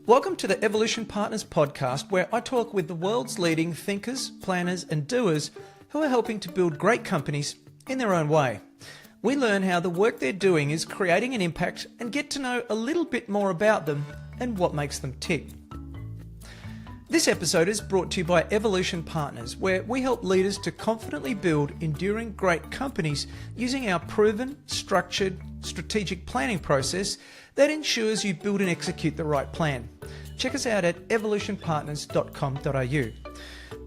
Welcome to the Evolution Partners podcast, where I talk with the world's leading thinkers, planners, and doers who are helping to build great companies in their own way. We learn how the work they're doing is creating an impact and get to know a little bit more about them and what makes them tick. This episode is brought to you by Evolution Partners, where we help leaders to confidently build enduring great companies using our proven, structured, strategic planning process that ensures you build and execute the right plan. Check us out at evolutionpartners.com.au.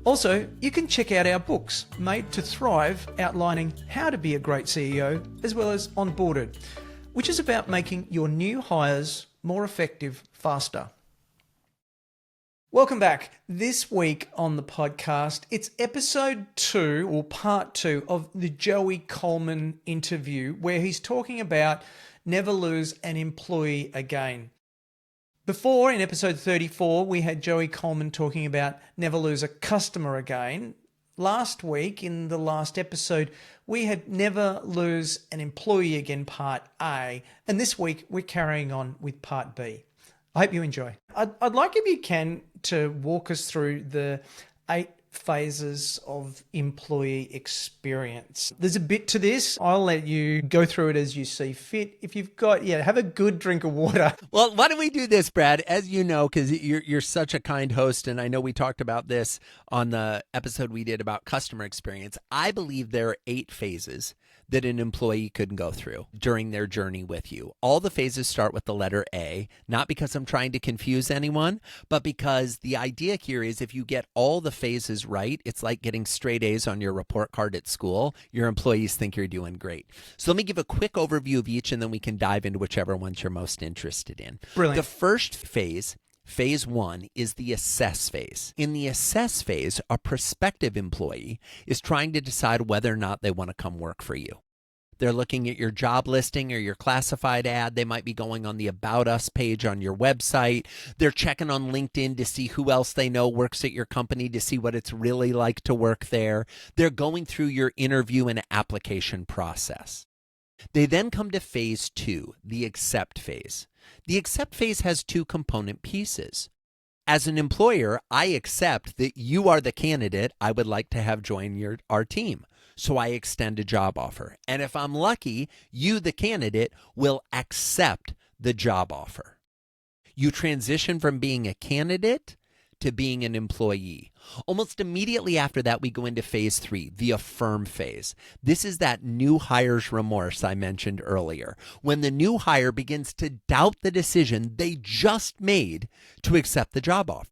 Also, you can check out our books, Made to Thrive, outlining how to be a great CEO, as well as Onboarded, which is about making your new hires more effective faster. Welcome back. This week on the podcast, it's episode 2 or part 2 of the Joey Coleman interview, where he's talking about never lose an employee again. Before, in episode 34, we had Joey Coleman talking about never lose a customer again. Last week, in the last episode, we had never lose an employee again, part A. And this week, we're carrying on with part B. I hope you enjoy. I'd like, if you can, to walk us through the 8 phases of employee experience. There's a bit to this. I'll let you go through it as you see fit. If you've got, have a good drink of water. Well, why don't we do this, Brad? As you know, because you're such a kind host, and I know we talked about this on the episode we did about customer experience. I believe there are 8 phases that an employee could go through during their journey with you. All the phases start with the letter A, not because I'm trying to confuse anyone, but because the idea here is if you get all the phases right, it's like getting straight A's on your report card at school. Your employees think you're doing great. So let me give a quick overview of each, and then we can dive into whichever ones you're most interested in. Brilliant. The first phase, Phase 1, is the assess phase. In the assess phase, a prospective employee is trying to decide whether or not they want to come work for you. They're looking at your job listing or your classified ad. They might be going on the About Us page on your website. They're checking on LinkedIn to see who else they know works at your company, to see what it's really like to work there. They're going through your interview and application process. They then come to Phase 2, the accept phase. The accept phase has 2 component pieces. As an employer, I accept that you are the candidate I would like to have join our team. So I extend a job offer. And if I'm lucky, you, the candidate, will accept the job offer. You transition from being a candidate to being an employee. Almost immediately after that, we go into Phase 3, the affirm phase. This is that new hire's remorse I mentioned earlier, when the new hire begins to doubt the decision they just made to accept the job offer.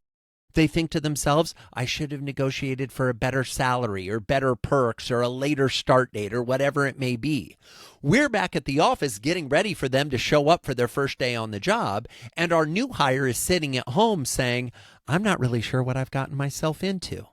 They think to themselves, I should have negotiated for a better salary or better perks or a later start date or whatever it may be. We're back at the office getting ready for them to show up for their first day on the job, and our new hire is sitting at home saying, I'm not really sure what I've gotten myself into.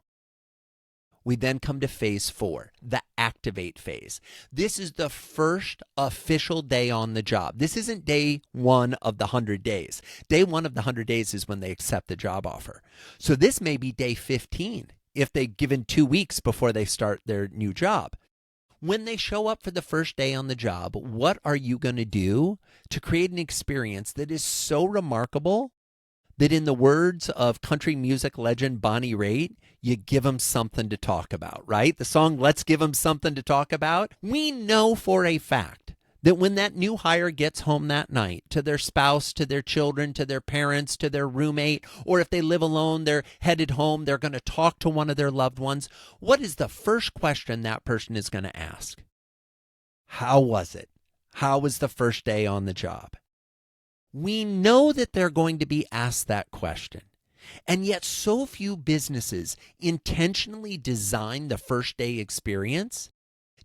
We then come to Phase 4, the activate phase. This is the first official day on the job. This isn't day 1 of the 100 days. Day 1 of the 100 days is when they accept the job offer. So this may be day 15 if they've given 2 weeks before they start their new job. When they show up for the first day on the job, what are you going to do to create an experience that is so remarkable that, in the words of country music legend Bonnie Raitt, you give them something to talk about, right? The song, Let's Give Them Something to Talk About. We know for a fact that when that new hire gets home that night to their spouse, to their children, to their parents, to their roommate, or if they live alone, they're headed home, they're going to talk to one of their loved ones. What is the first question that person is going to ask? How was it? How was the first day on the job? We know that they're going to be asked that question. And yet so few businesses intentionally design the first day experience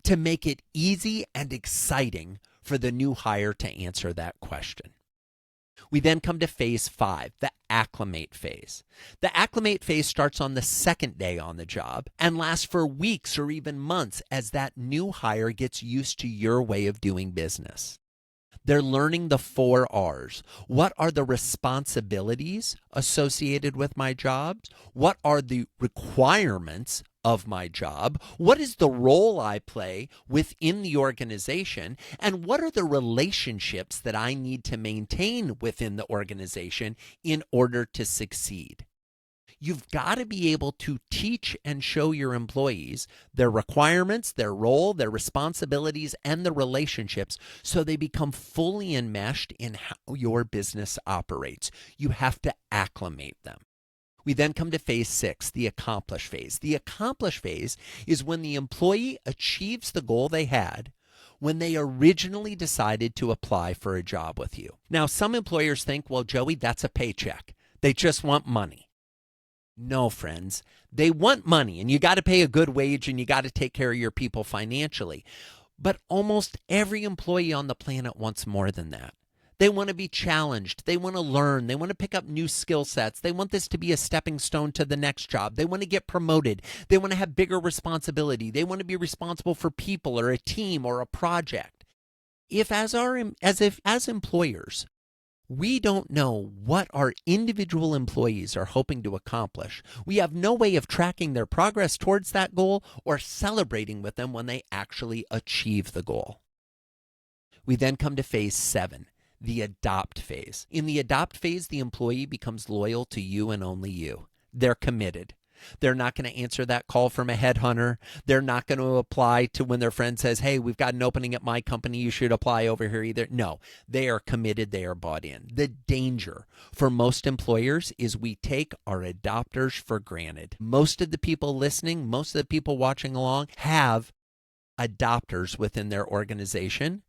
to make it easy and exciting for the new hire to answer that question. We then come to Phase 5, the acclimate phase. The acclimate phase starts on the second day on the job and lasts for weeks or even months as that new hire gets used to your way of doing business. They're learning the 4 R's. What are the responsibilities associated with my jobs? What are the requirements of my job? What is the role I play within the organization? And what are the relationships that I need to maintain within the organization in order to succeed? You've got to be able to teach and show your employees their requirements, their role, their responsibilities, and the relationships so they become fully enmeshed in how your business operates. You have to acclimate them. We then come to phase 6, the accomplish phase. The accomplish phase is when the employee achieves the goal they had when they originally decided to apply for a job with you. Now, some employers think, well, Joey, that's a paycheck. They just want money. No, friends, they want money, and you got to pay a good wage and you got to take care of your people financially. But almost every employee on the planet wants more than that. They want to be challenged. They want to learn. They want to pick up new skill sets. They want this to be a stepping stone to the next job. They want to get promoted. They want to have bigger responsibility. They want to be responsible for people or a team or a project. If as employers, we don't know what our individual employees are hoping to accomplish, we have no way of tracking their progress towards that goal or celebrating with them when they actually achieve the goal. We then come to phase 7, the adopt phase. In the adopt phase, the employee becomes loyal to you and only you. They're committed. They're not going to answer that call from a headhunter. They're not going to apply to when their friend says, hey, we've got an opening at my company, you should apply over here either. No, they are committed. They are bought in. The danger for most employers is we take our adopters for granted. Most of the people listening, most of the people watching along have adopters within their organization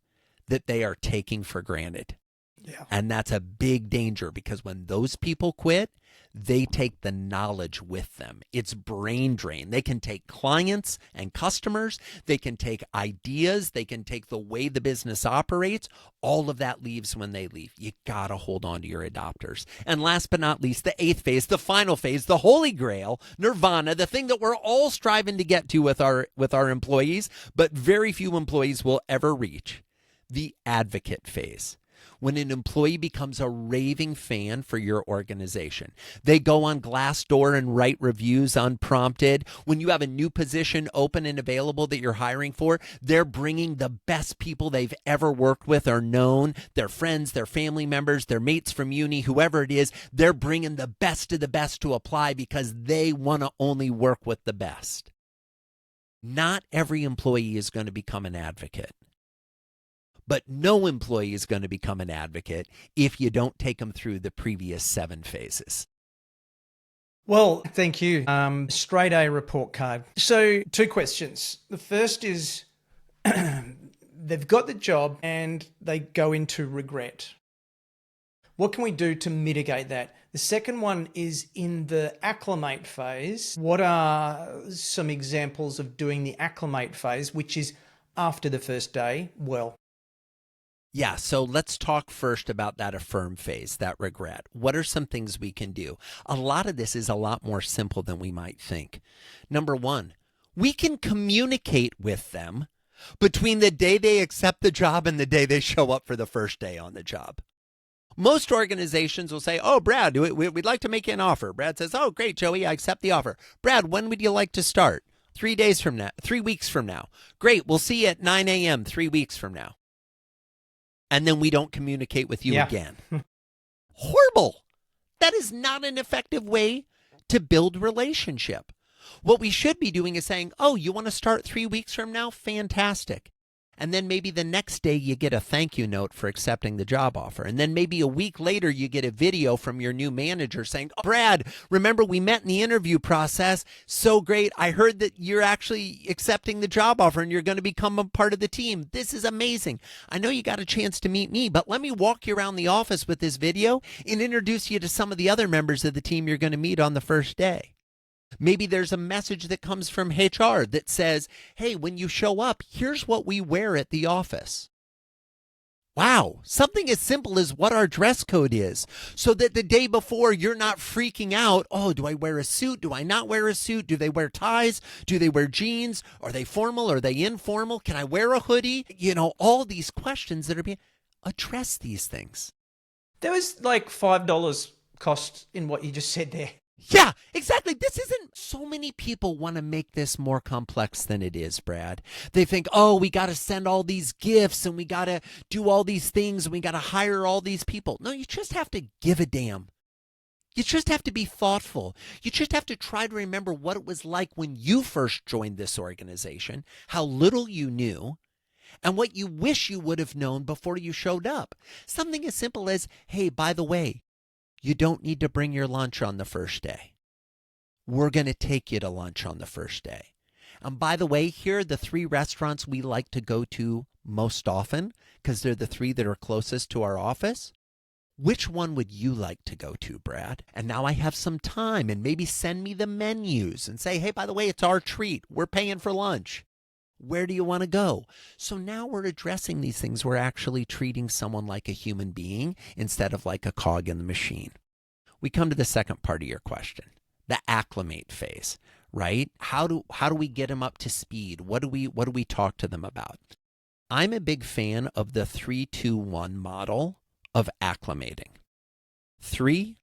that they are taking for granted. Yeah. And that's a big danger because when those people quit, they take the knowledge with them. It's brain drain. They can take clients and customers. They can take ideas. They can take the way the business operates. All of that leaves when they leave. You got to hold on to your adopters. And last but not least, the 8th phase, the final phase, the holy grail, nirvana, the thing that we're all striving to get to with our employees, but very few employees will ever reach, the advocate phase. When an employee becomes a raving fan for your organization. They go on Glassdoor and write reviews unprompted. When you have a new position open and available that you're hiring for, they're bringing the best people they've ever worked with or known, their friends, their family members, their mates from uni, whoever it is. They're bringing the best of the best to apply because they want to only work with the best. Not every employee is going to become an advocate. But no employee is going to become an advocate if you don't take them through the previous 7 phases. Well, thank you. Straight A report card. So 2 questions. The first is they've got the job and they go into regret. What can we do to mitigate that? The second one is in the acclimate phase. What are some examples of doing the acclimate phase, which is after the first day? Well, yeah, so let's talk first about that affirm phase, that regret. What are some things we can do? A lot of this is a lot more simple than we might think. Number 1, we can communicate with them between the day they accept the job and the day they show up for the first day on the job. Most organizations will say, oh, Brad, we'd like to make you an offer. Brad says, oh, great, Joey, I accept the offer. Brad, when would you like to start? 3 weeks from now. Great, we'll see you at 9 a.m. 3 weeks from now. And then we don't communicate with you again. Horrible. That is not an effective way to build relationship. What we should be doing is saying, oh, you want to start 3 weeks from now? Fantastic. And then maybe the next day you get a thank you note for accepting the job offer. And then maybe a week later you get a video from your new manager saying, oh, Brad, remember we met in the interview process. So great. I heard that you're actually accepting the job offer and you're going to become a part of the team. This is amazing. I know you got a chance to meet me, but let me walk you around the office with this video and introduce you to some of the other members of the team you're going to meet on the first day. Maybe there's a message that comes from HR that says, hey, when you show up, here's what we wear at the office. Wow, something as simple as what our dress code is, so that the day before you're not freaking out, oh, do I wear a suit? Do I not wear a suit? Do they wear ties? Do they wear jeans? Are they formal? Are they informal? Can I wear a hoodie? You know, all these questions that are being addressed, these things. There was like $5 cost in what you just said there. Yeah, exactly. This isn't, so many people want to make this more complex than it is, Brad. They think, oh, we got to send all these gifts and we got to do all these things and we got to hire all these people. No, you just have to give a damn. You just have to be thoughtful. You just have to try to remember what it was like when you first joined this organization, how little you knew, and what you wish you would have known before you showed up. Something as simple as, hey, by the way, you don't need to bring your lunch on the first day. We're going to take you to lunch on the first day. And by the way, here are the 3 restaurants we like to go to most often because they're the 3 that are closest to our office. Which one would you like to go to, Brad? And now I have some time, and maybe send me the menus and say, hey, by the way, it's our treat. We're paying for lunch. Where do you want to go? So now we're addressing these things. We're actually treating someone like a human being instead of like a cog in the machine. We come to the second part of your question, the acclimate phase, right? How do we get them up to speed? What do we talk to them about? I'm a big fan of the 3-2-1 model of acclimating. 3,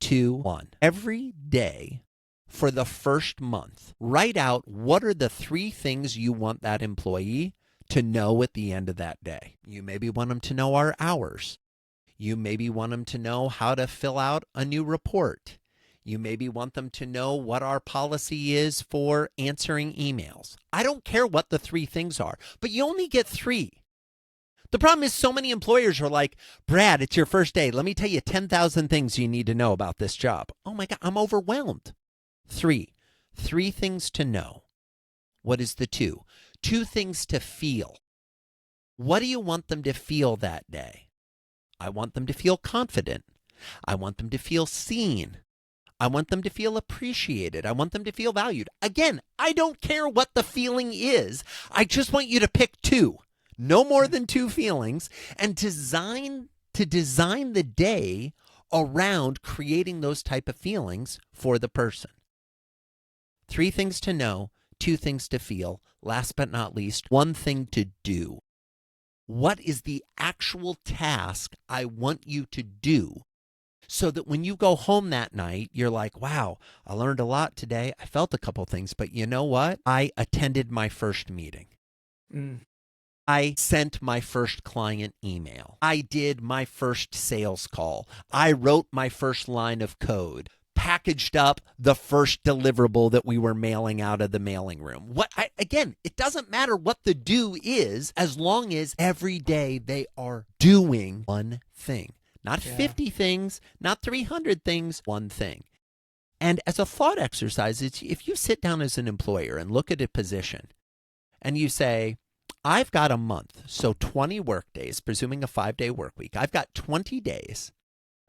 2, 1. Every day for the first month, write out what are the 3 things you want that employee to know at the end of that day. You maybe want them to know our hours. You maybe want them to know how to fill out a new report. You maybe want them to know what our policy is for answering emails. I don't care what the 3 things are, but you only get 3. The problem is so many employers are like, Brad, it's your first day. Let me tell you 10,000 things you need to know about this job. Oh my God, I'm overwhelmed. 3 things to know. What is the 2? 2 things to feel. What do you want them to feel that day? I want them to feel confident. I want them to feel seen. I want them to feel appreciated. I want them to feel valued. Again, I don't care what the feeling is. I just want you to pick 2. No more than 2 feelings, and design the day around creating those type of feelings for the person. 3 things to know, 2 things to feel. Last but not least, 1 thing to do. What is the actual task I want you to do so that when you go home that night, you're like, wow, I learned a lot today. I felt a couple things, but you know what? I attended my first meeting. I sent my first client email. I did my first sales call. I wrote my first line of code, packaged up the first deliverable that we were mailing out of the mailing room. Again, it doesn't matter what the do is as long as every day they are doing 1 thing. Not 50 things, not 300 things, 1 thing. And as a thought exercise, if you sit down as an employer and look at a position and you say, I've got a month, so 20 work days, presuming a 5-day work week. I've got 20 days,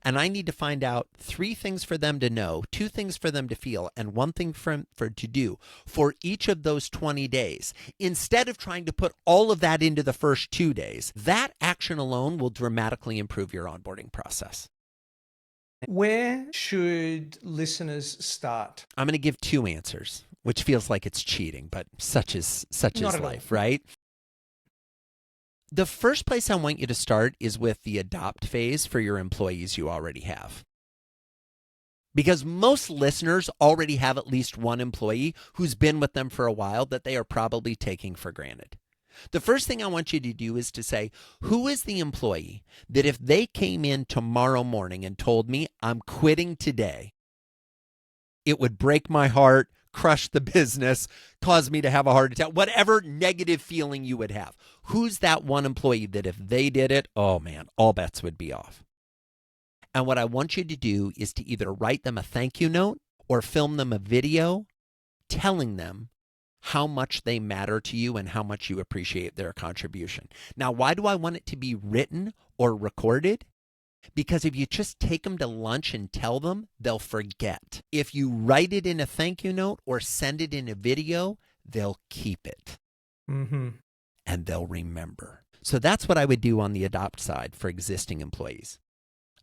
and I need to find out 3 things for them to know, 2 things for them to feel, and 1 thing for to do for each of those 20 days. Instead of trying to put all of that into the first 2 days, that action alone will dramatically improve your onboarding process. Where should listeners start? I'm going to give 2 answers, which feels like it's cheating, but such is life, right? The first place I want you to start is with the adopt phase for your employees you already have. Because most listeners already have at least 1 employee who's been with them for a while that they are probably taking for granted. The first thing I want you to do is to say, who is the employee that if they came in tomorrow morning and told me I'm quitting today, it would break my heart, crush the business, cause me to have a heart attack, whatever negative feeling you would have. Who's that 1 employee that if they did it, oh man, all bets would be off? And what I want you to do is to either write them a thank you note or film them a video telling them how much they matter to you and how much you appreciate their contribution. Now, why do I want it to be written or recorded? Because if you just take them to lunch and tell them, they'll forget. If you write it in a thank you note or send it in a video, they'll keep it. And they'll remember. So that's what I would do on the adopt side for existing employees.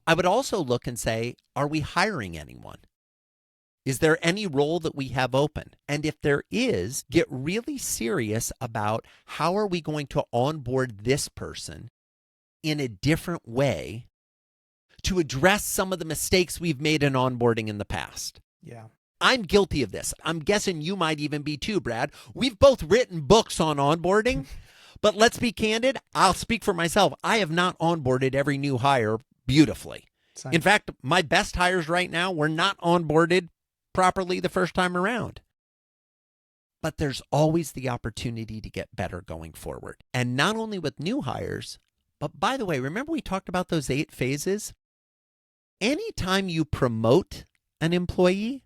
I would also look and say, are we hiring anyone? Is there any role that we have open? And if there is, get really serious about how are we going to onboard this person in a different way to address some of the mistakes we've made in onboarding in the past. Yeah. I'm guilty of this. I'm guessing you might even be too, Brad. We've both written books on onboarding, but let's be candid. I'll speak for myself. I have not onboarded every new hire beautifully. Same. In fact, my best hires right now were not onboarded properly the first time around. But there's always the opportunity to get better going forward. And not only with new hires, but by the way, remember we talked about those 8 phases? Anytime you promote an employee,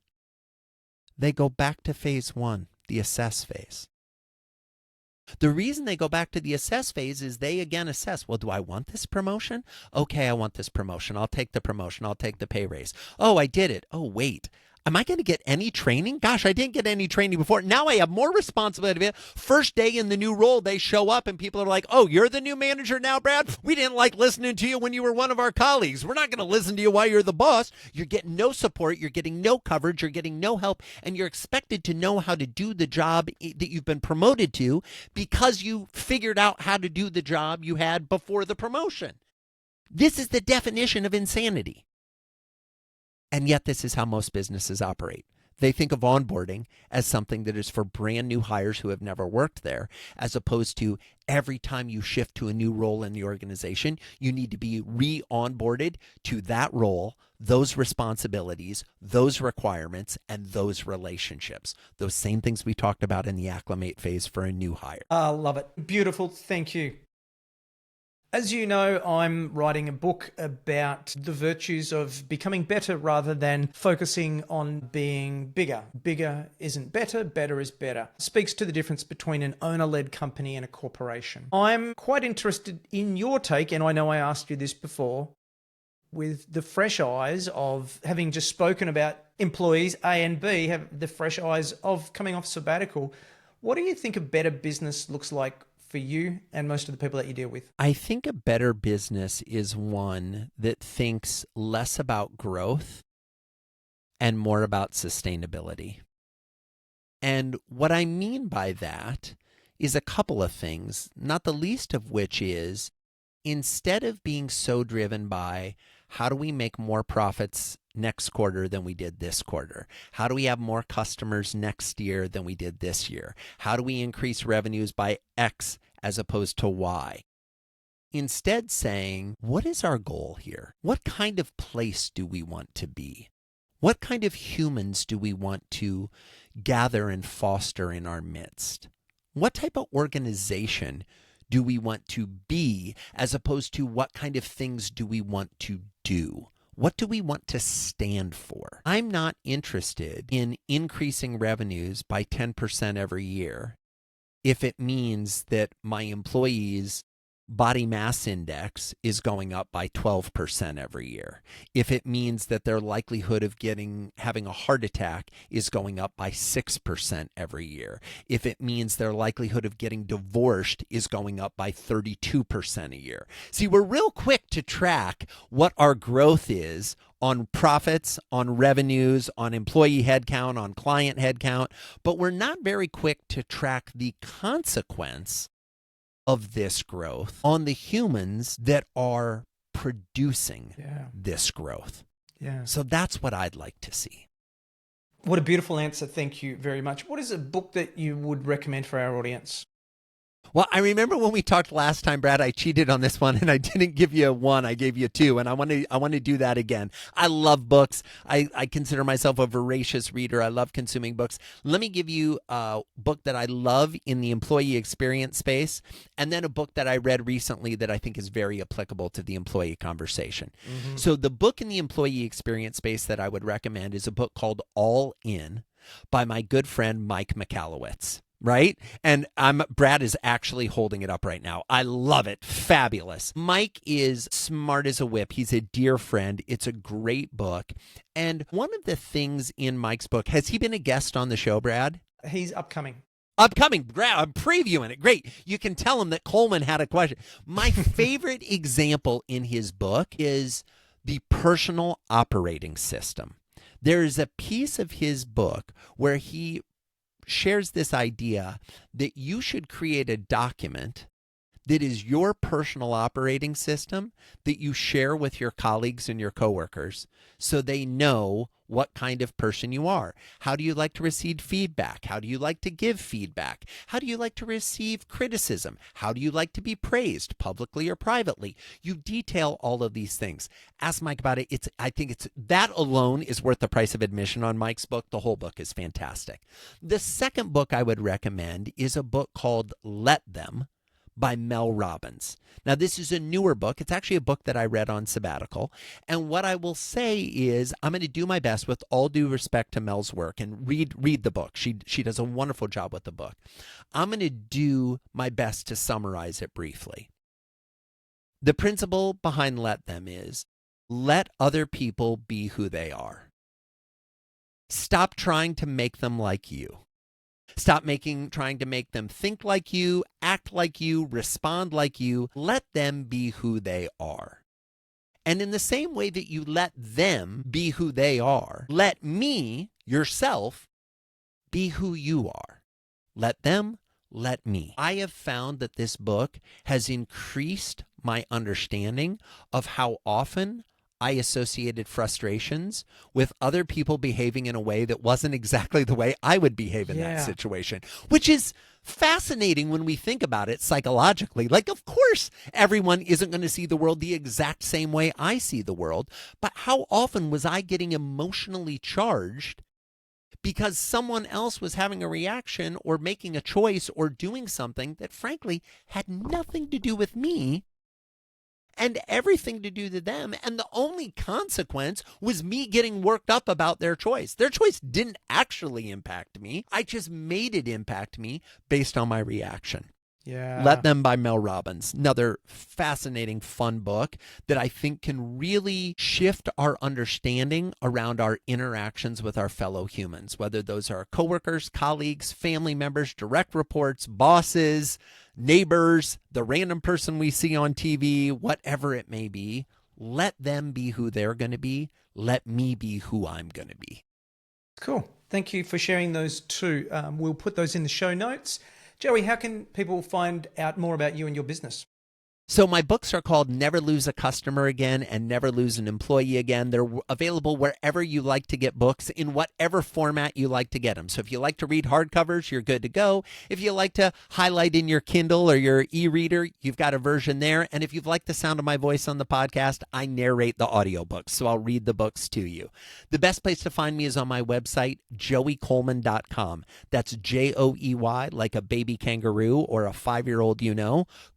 they go back to phase 1, the assess phase. The reason they go back to the assess phase is they again assess, well, do I want this promotion? Okay, I want this promotion. I'll take the promotion. I'll take the pay raise. Oh, I did it. Oh, wait. Am I going to get any training? Gosh, I didn't get any training before. Now I have more responsibility. First day in the new role, they show up and people are like, oh, you're the new manager now, Brad? We didn't like listening to you when you were one of our colleagues. We're not going to listen to you while you're the boss. You're getting no support. You're getting no coverage. You're getting no help. And you're expected to know how to do the job that you've been promoted to because you figured out how to do the job you had before the promotion. This is the definition of insanity. And yet this is how most businesses operate. They think of onboarding as something that is for brand new hires who have never worked there, as opposed to every time you shift to a new role in the organization, you need to be re-onboarded to that role, those responsibilities, those requirements, and those relationships. Those same things we talked about in the acclimate phase for a new hire. I love it. Beautiful. Thank you. As you know, I'm writing a book about the virtues of becoming better rather than focusing on being bigger. Bigger isn't better, better is better. It speaks to the difference between an owner-led company and a corporation. I'm quite interested in your take, and I know I asked you this before, with the fresh eyes of having just spoken about employees A and B, have the fresh eyes of coming off sabbatical. What do you think a better business looks like for you and most of the people that you deal with? I think a better business is one that thinks less about growth and more about sustainability. And what I mean by that is a couple of things, not the least of which is instead of being so driven by how do we make more profits next quarter than we did this quarter? How do we have more customers next year than we did this year? How do we increase revenues by X as opposed to Y? Instead saying, what is our goal here? What kind of place do we want to be? What kind of humans do we want to gather and foster in our midst? What type of organization do we want to be as opposed to what kind of things do we want to do? What do we want to stand for? I'm not interested in increasing revenues by 10% every year if it means that my employees' body mass index is going up by 12% every year. If it means that their likelihood of having a heart attack is going up by 6% every year. If it means their likelihood of getting divorced is going up by 32% a year. See, we're real quick to track what our growth is on profits, on revenues, on employee headcount, on client headcount, but we're not very quick to track the consequence of this growth on the humans that are producing this growth. Yeah. So that's what I'd like to see. What a beautiful answer. Thank you very much. What is a book that you would recommend for our audience? Well, I remember when we talked last time, Brad, I cheated on this one and I didn't give you 1, I gave you 2, and I want to do that again. I love books. I consider myself a voracious reader. I love consuming books. Let me give you a book that I love in the employee experience space, and then a book that I read recently that I think is very applicable to the employee conversation. Mm-hmm. So the book in the employee experience space that I would recommend is a book called All In by my good friend Mike Michalowicz. Right? And Brad is actually holding it up right now. I love it. Fabulous. Mike is smart as a whip. He's a dear friend. It's a great book. And one of the things in Mike's book, has he been a guest on the show, Brad? He's upcoming. Brad, I'm previewing it. Great. You can tell him that Coleman had a question. My favorite example in his book is the personal operating system. There is a piece of his book where he shares this idea that you should create a document that is your personal operating system that you share with your colleagues and your coworkers so they know what kind of person you are. How do you like to receive feedback? How do you like to give feedback? How do you like to receive criticism? How do you like to be praised, publicly or privately? You detail all of these things. Ask Mike about it. I think that alone is worth the price of admission on Mike's book. The whole book is fantastic. The second book I would recommend is a book called Let Them by Mel Robbins. Now, this is a newer book. It's actually a book that I read on sabbatical. And what I will say is I'm going to do my best, with all due respect to Mel's work, and read the book. She does a wonderful job with the book. I'm going to do my best to summarize it briefly. The principle behind Let Them is let other people be who they are. Stop trying to make them like you. Stop trying to make them think like you, act like you, respond like you. Let them be who they are. And in the same way that you let them be who they are, let me, yourself, be who you are. Let them, let me. I have found that this book has increased my understanding of how often I associated frustrations with other people behaving in a way that wasn't exactly the way I would behave in that situation, which is fascinating when we think about it psychologically. Like, of course, everyone isn't going to see the world the exact same way I see the world, but how often was I getting emotionally charged because someone else was having a reaction or making a choice or doing something that, frankly, had nothing to do with me and everything to do to them, and the only consequence was me getting worked up about their choice. Their choice didn't actually impact me. I just made it impact me based on my reaction. Yeah. Let Them by Mel Robbins. Another fascinating, fun book that I think can really shift our understanding around our interactions with our fellow humans, whether those are coworkers, colleagues, family members, direct reports, bosses, neighbors, the random person we see on TV, whatever it may be. Let them be who they're going to be. Let me be who I'm going to be. Cool. Thank you for sharing those two. We'll put those in the show notes. Joey, how can people find out more about you and your business? So my books are called Never Lose a Customer Again and Never Lose an Employee Again. They're available wherever you like to get books, in whatever format you like to get them. So if you like to read hardcovers, you're good to go. If you like to highlight in your Kindle or your e-reader, you've got a version there. And if you've liked the sound of my voice on the podcast, I narrate the audiobooks, so I'll read the books to you. The best place to find me is on my website, joeycoleman.com. That's Joey, like a baby kangaroo or a 5-year-old,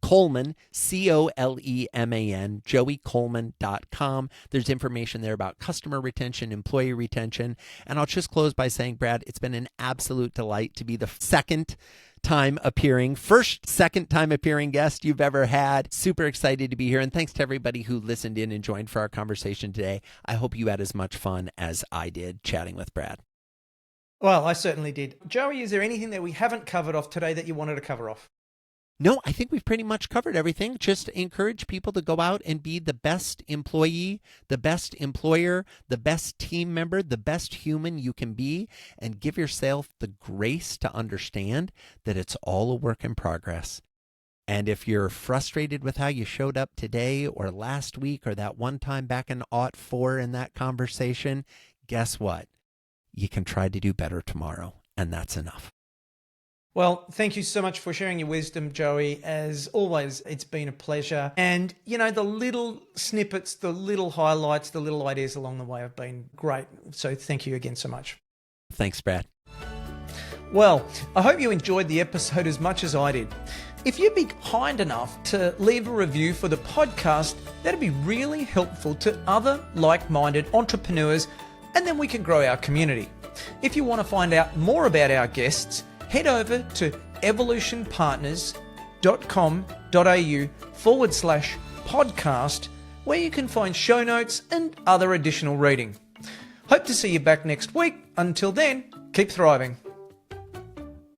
Coleman, Coleman, joeycoleman.com. There's information there about customer retention, employee retention. And I'll just close by saying, Brad, it's been an absolute delight to be the second time appearing guest you've ever had. Super excited to be here. And thanks to everybody who listened in and joined for our conversation today. I hope you had as much fun as I did chatting with Brad. Well, I certainly did. Joey, is there anything that we haven't covered off today that you wanted to cover off? No, I think we've pretty much covered everything. Just encourage people to go out and be the best employee, the best employer, the best team member, the best human you can be, and give yourself the grace to understand that it's all a work in progress. And if you're frustrated with how you showed up today or last week or that one time back in '04 in that conversation, guess what? You can try to do better tomorrow, and that's enough. Well, thank you so much for sharing your wisdom, Joey. As always, it's been a pleasure. And, the little snippets, the little highlights, the little ideas along the way have been great. So thank you again so much. Thanks, Brad. Well, I hope you enjoyed the episode as much as I did. If you'd be kind enough to leave a review for the podcast, that'd be really helpful to other like-minded entrepreneurs, and then we can grow our community. If you want to find out more about our guests, head over to evolutionpartners.com.au/podcast, where you can find show notes and other additional reading. Hope to see you back next week. Until then, keep thriving.